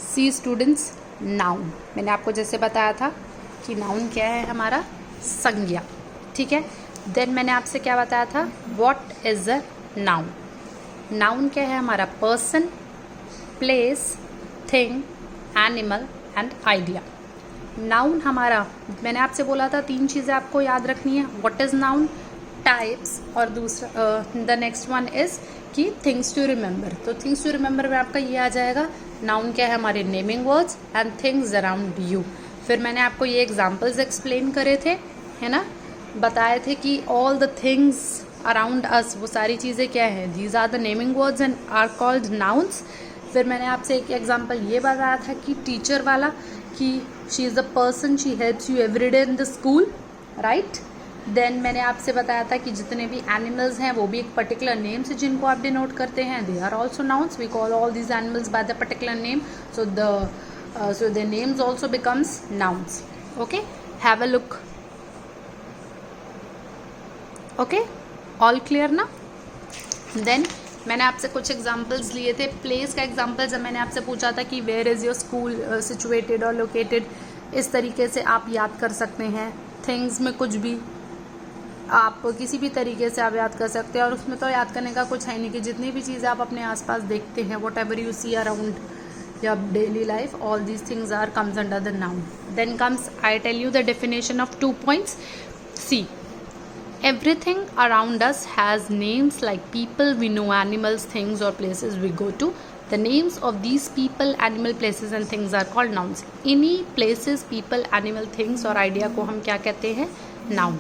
सी students, noun मैंने आपको जैसे बताया था कि नाउन क्या है हमारा संज्ञा, ठीक है। देन मैंने आपसे क्या बताया था, what is a noun. Noun क्या है हमारा, person, place, thing, animal and idea. Noun हमारा, मैंने आपसे बोला था 3 चीज़ें आपको याद रखनी है, व्हाट इज नाउन, टाइप्स, और दूसरा द नेक्स्ट वन इज कि थिंग्स टू रिमेंबर। तो थिंग्स टू रिमेंबर में आपका ये आ जाएगा, नाउन क्या है हमारे naming words and things around you. फिर मैंने आपको ये एग्जाम्पल्स एक्सप्लेन करे थे, है ना, बताए थे कि all the things around us, वो सारी चीज़ें क्या है, these are the naming words and are called nouns. फिर मैंने आपसे एक एग्जाम्पल ये बताया था कि टीचर वाला, कि she is a person, she helps you every day in the school, right. देन मैंने आपसे बताया था कि जितने भी एनिमल्स हैं वो भी एक पर्टिकुलर नेम से जिनको आप डिनोट करते हैं, they are also nouns, we call all these animals by the particular name, so their names also becomes nouns. Okay, have a look. Okay, all clear ना। देन मैंने आपसे कुछ एग्जाम्पल्स लिए थे। प्लेस का एग्जाम्पल जब मैंने आपसे पूछा था कि where is your school situated और लोकेटेड, इस तरीके से आप याद कर सकते हैं। थिंग्स में कुछ भी आप किसी भी तरीके से आप याद कर सकते हैं, और उसमें तो याद करने का कुछ है नहीं कि जितनी भी चीज़ें आप अपने आसपास देखते हैं, whatever you see around your daily life, all these things are comes under the noun. Then comes, I tell you the definition of 2 points. See, everything around us has names like people we know, animals, things or places we go to. The names of these people, animal, places and things are called nouns. इन्हीं places, people, animal, things और idea को हम क्या कहते हैं, noun.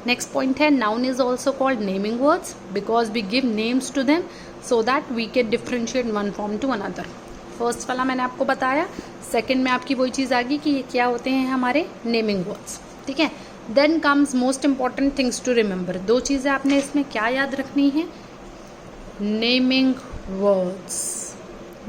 Next point है, noun is also called naming words because we give names to them so that we can differentiate one form to another. First वाला मैंने आपको बताया, सेकंड में आपकी वही चीज़ आ गई कि ये क्या होते हैं हमारे नेमिंग वर्ड्स, ठीक है। Then comes most important things to remember. 2 चीज़ें आपने इसमें क्या याद रखनी है, नेमिंग वर्ड्स,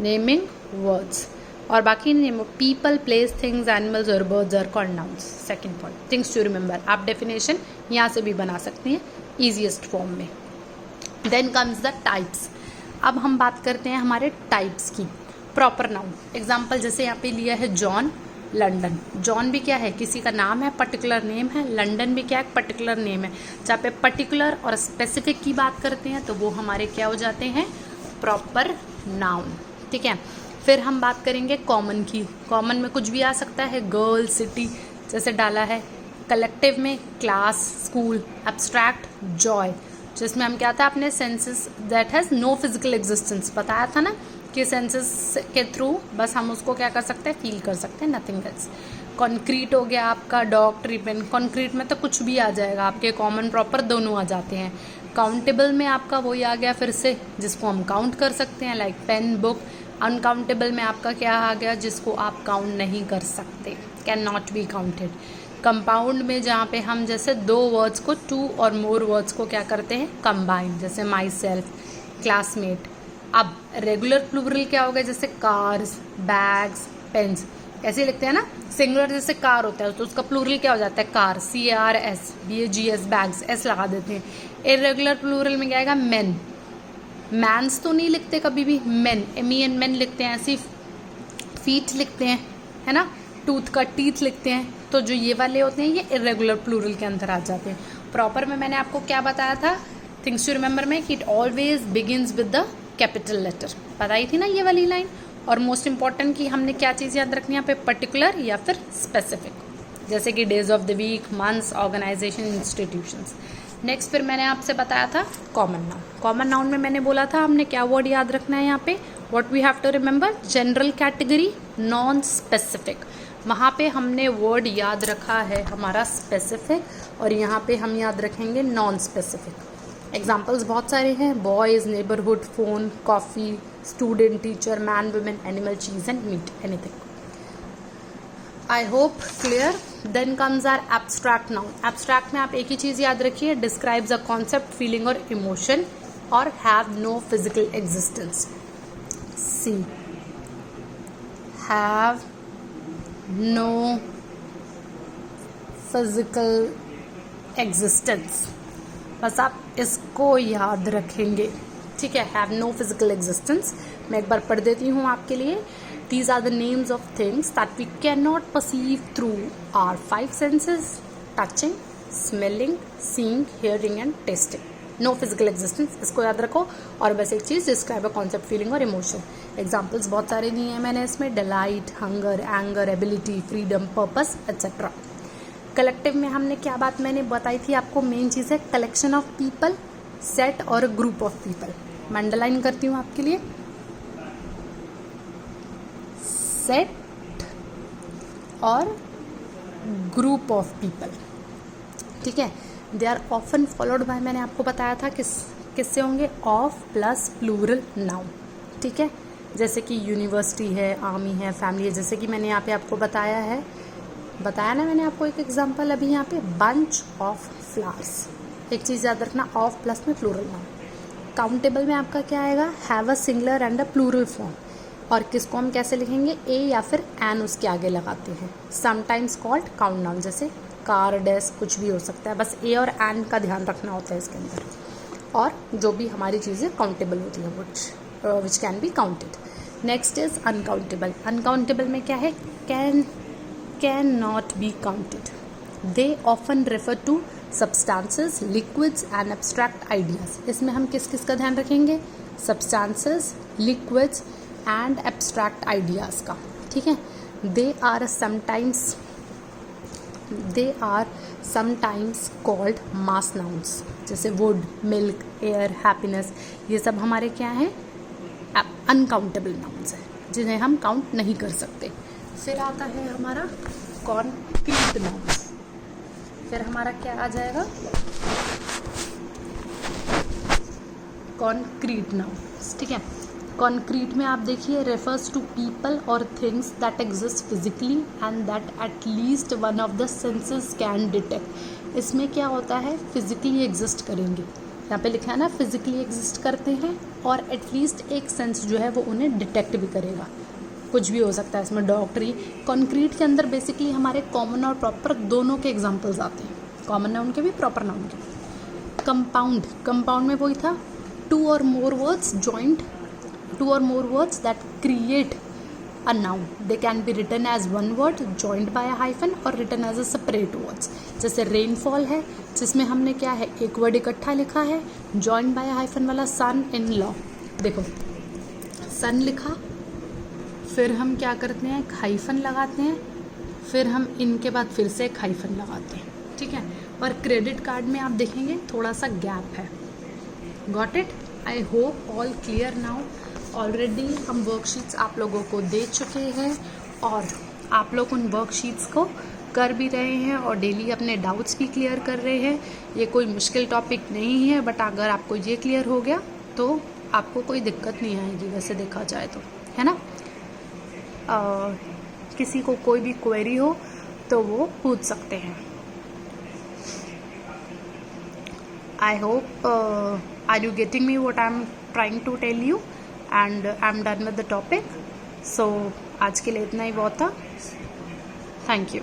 नेमिंग वर्ड्स, और बाकी पीपल, प्लेस, थिंग्स, एनिमल्स और birds are called nouns. Second point, things to remember, आप डेफिनेशन यहाँ से भी बना सकते हैं ईजीएस्ट फॉर्म में। Then comes the types. अब हम बात करते हैं हमारे टाइप्स की। प्रॉपर नाउन एग्जाम्पल जैसे यहाँ पे लिया है जॉन, लंदन। जॉन भी क्या है, किसी का नाम है, पर्टिकुलर नेम है। लंदन भी क्या है, पर्टिकुलर नेम है। जहाँ पे पर्टिकुलर और स्पेसिफिक की बात करते हैं तो वो हमारे क्या हो जाते हैं, प्रॉपर नाउन, ठीक है। फिर हम बात करेंगे कॉमन की। कॉमन में कुछ भी आ सकता है, गर्ल, सिटी जैसे डाला है। कलेक्टिव में क्लास, स्कूल। एब्स्ट्रैक्ट, जॉय, जिसमें हम क्या था, अपने senses that has no physical existence, बताया था ना कि सेंसेस के थ्रू बस हम उसको क्या कर सकते हैं, फील कर सकते हैं, नथिंग एल्स। कॉन्क्रीट हो गया आपका, डॉग, ट्री, पेन। कॉन्क्रीट में तो कुछ भी आ जाएगा आपके, कॉमन प्रॉपर दोनों आ जाते हैं। काउंटेबल में आपका वही आ गया फिर से, जिसको हम काउंट कर सकते हैं, लाइक पेन, बुक। अनकाउंटेबल में आपका क्या आ गया, जिसको आप काउंट नहीं कर सकते, can not be counted. Compound में जहाँ पे हम जैसे 2 वर्ड्स को, 2 और मोर वर्ड्स को क्या करते हैं, कंबाइन, जैसे माई सेल्फ, क्लासमेट। अब रेगुलर प्लूरल क्या हो गया, जैसे कार्स, बैग्स, पेन्स, ऐसे लिखते हैं ना। सिंगुलर जैसे कार होता है तो उसका प्लूरल क्या हो जाता है, car, CARS, BAGS, bags, S लगा देते हैं। इरेगुलर प्लूरल में क्या आएगा, मेन। मैंस तो नहीं लिखते कभी भी, मेन, MEN, मेन लिखते हैं। ऐसी फीट लिखते हैं, है ना, टूथ का टीथ लिखते हैं। तो जो ये वाले होते हैं ये इरेगुलर प्लूरल के अंदर आ जाते हैं। प्रॉपर में मैंने आपको क्या बताया था, थिंग्स टू रिमेंबर में, कि it always begins with the capital letter, बताई थी ना ये वाली लाइन। और मोस्ट इंपॉर्टेंट कि हमने क्या चीज़ याद रखनी है यहाँ पे, पर्टिकुलर या फिर स्पेसिफिक, जैसे कि days of the week, months, organisation, institutions. Next फिर मैंने आपसे बताया था कॉमन नाउन। कॉमन नाउन में मैंने बोला था हमने क्या वर्ड याद रखना है यहाँ पे, what we have to remember, general category, non specific. वहाँ पे हमने वर्ड याद रखा है हमारा स्पेसिफिक, और यहाँ पे हम याद रखेंगे नॉन स्पेसिफिक। एग्जाम्पल्स बहुत सारे हैं, boys, neighbourhood, phone, coffee, student, teacher, man, women, animal, cheese and meat, anything. I hope clear. Then comes are abstract noun. Abstract में आप एक ही चीज़ याद रखिए, डिस्क्राइब्स अ कॉन्सेप्ट, फीलिंग और इमोशन, और have no physical existence. See, have no physical existence, बस आप इसको याद रखेंगे, ठीक है। Have no physical existence. मैं एक बार पढ़ देती हूँ आपके लिए। These are the names of things that we cannot perceive through our five senses: touching, smelling, seeing, hearing and tasting. No physical existence, इसको याद रखो। और बस एक चीज़, डिस्क्राइब अ कॉन्सेप्ट, फीलिंग और इमोशन। एग्जाम्पल्स बहुत सारे दिए हैं मैंने इसमें: delight, hunger, anger, ability, freedom, purpose etcetera. Collective में हमने क्या बात मैंने बताई थी आपको? मेन चीज़ है कलेक्शन ऑफ पीपल, सेट और ग्रुप ऑफ पीपल। मैं अंडरलाइन करती हूँ आपके लिए। सेट और ग्रुप ऑफ पीपल, ठीक है। They are often followed by, मैंने आपको बताया था किससे होंगे? ऑफ प्लस प्लूरल नाउन, ठीक है। जैसे कि यूनिवर्सिटी है, आर्मी है, फैमिली है। जैसे कि मैंने यहाँ पे आपको बताया ना मैंने आपको एक एग्जांपल अभी यहाँ पे, बंच ऑफ फ्लावर्स। एक चीज़ याद रखना, ऑफ प्लस में प्लूरल नाउन। काउंटेबल में आपका क्या आएगा? Have a singular and a plural form. और किसको हम कैसे लिखेंगे? ए या फिर एन उसके आगे लगाते हैं। समटाइम्स कॉल्ड काउंट नाउन, जैसे कार, डेस्क, कुछ भी हो सकता है। बस ए और एन का ध्यान रखना होता है इसके अंदर। और जो भी हमारी चीज़ें काउंटेबल होती हैं which can be counted. Next is uncountable. Uncountable में क्या है? Can not be counted. They often refer to substances, liquids and abstract ideas. इसमें हम किस किस का ध्यान रखेंगे? Substances, liquids and abstract ideas का, ठीक है। They are sometimes called mass nouns, जैसे वुड, मिल्क, एयर, हैप्पीनेस। ये सब हमारे क्या हैं? अनकाउंटेबल नाउन्स हैं, जिन्हें हम काउंट नहीं कर सकते। फिर आता है हमारा कॉन्क्रीट नाउन्स। फिर हमारा क्या आ जाएगा? कॉन्क्रीट नाउन्स, ठीक है। कॉन्क्रीट में आप देखिए, रेफर्स टू पीपल और things that exist physically and that at least one of the senses can detect. इसमें क्या होता है? फिजिकली एग्जिस्ट करेंगे। यहाँ पे लिखा है ना, फिजिकली एग्जिस्ट करते हैं और एटलीस्ट एक सेंस जो है वो उन्हें डिटेक्ट भी करेगा। कुछ भी हो सकता है इसमें, डॉक्टरी। कॉन्क्रीट के अंदर बेसिकली हमारे कॉमन और प्रॉपर दोनों के एग्जाम्पल्स आते हैं, कॉमन नाउन के भी, प्रॉपर नाउन के भी। कंपाउंड में वही था, टू और मोर words that create a noun. They can be written as one word joined by a hyphen or written as a separate words. जैसे रेनफॉल है, जिसमें हमने क्या है? एक वर्ड इकट्ठा लिखा है, joined by a hyphen वाला सन इन लॉ। देखो, सन लिखा, फिर हम क्या करते हैं? एक हाइफन लगाते हैं, फिर हम इनके बाद फिर से एक हाइफन लगाते हैं, ठीक है। और क्रेडिट कार्ड में आप देखेंगे थोड़ा सा गैप है। Got it? I hope all clear now. Already हम वर्कशीट्स आप लोगों को दे चुके हैं और आप लोग उन वर्कशीट्स को कर भी रहे हैं और डेली अपने डाउट्स भी क्लियर कर रहे हैं। ये कोई मुश्किल टॉपिक नहीं है, बट अगर आपको ये क्लियर हो गया तो आपको कोई दिक्कत नहीं आएगी, वैसे देखा जाए तो, है ना। किसी को कोई भी क्वेरी हो तो वो पूछ सकते हैं। I hope are you getting me what I am trying to tell you and I am done with the topic. So आज के लिए इतना ही बहुत था। Thank you.